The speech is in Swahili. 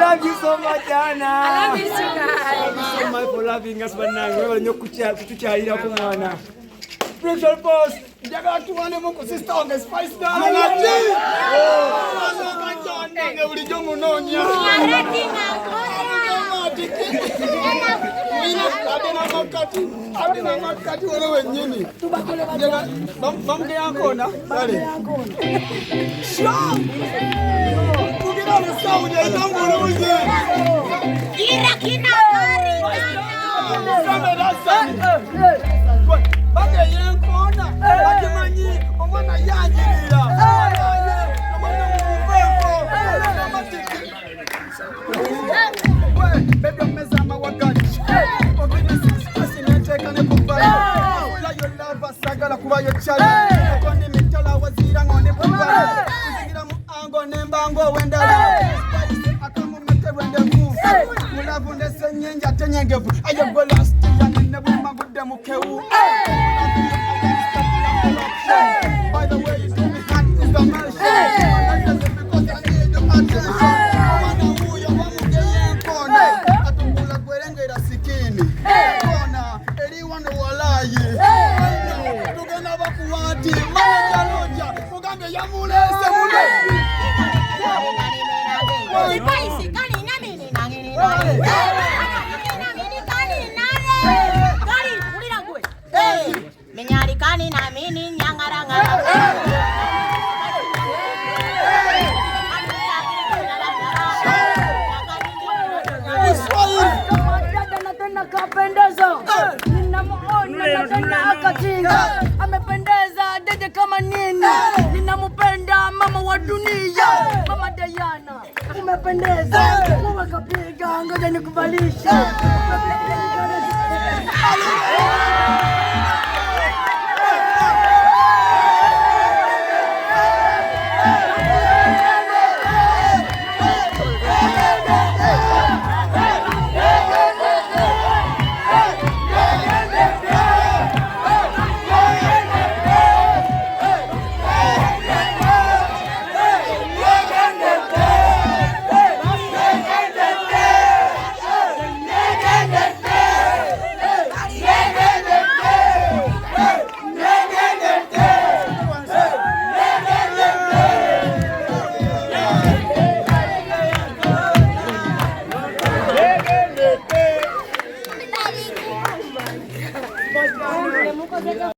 love you so much, Anna. I love you too, guys. Thank you so much for loving us, Banang. Wewe nyo kutuchaira kumwana. Spiritual boss, njagala tuwane muku sister on the spice down. Alati. Nge bulijjo munonya. Alati Adina makati wale wenyini. Bamge yakona. Bale. Sure. Tukira msaudi ya tangu uje. Kira kina gari. Sasa dasa. Bage yakona. Bage manyi. Omwana yanjirira. Omwana mubeko. Baby umezama wakati. Sagala kuba yo chali kondi mitala wazira ngone kuba kuzingira mu ango nembango wendala akamu meterende mu mulavu ndese nyenja tenyengevu ayogola stia nne bumagudde mukeu. By the way, you do me hot is the mercy because I need your attention. Wana huyo wamugeye nkona atungula kwerengera sikini kona eri wano walaye. Menyalikani na mini nyangarangara. Tena kapendeza. Ninamuona tena akatinga. Amependeza dede kama nini. Ninamupenda mama wa dunia. Mama Diana. Umependeza. Wewe kapiga ngoja nikuvalishe. Hey!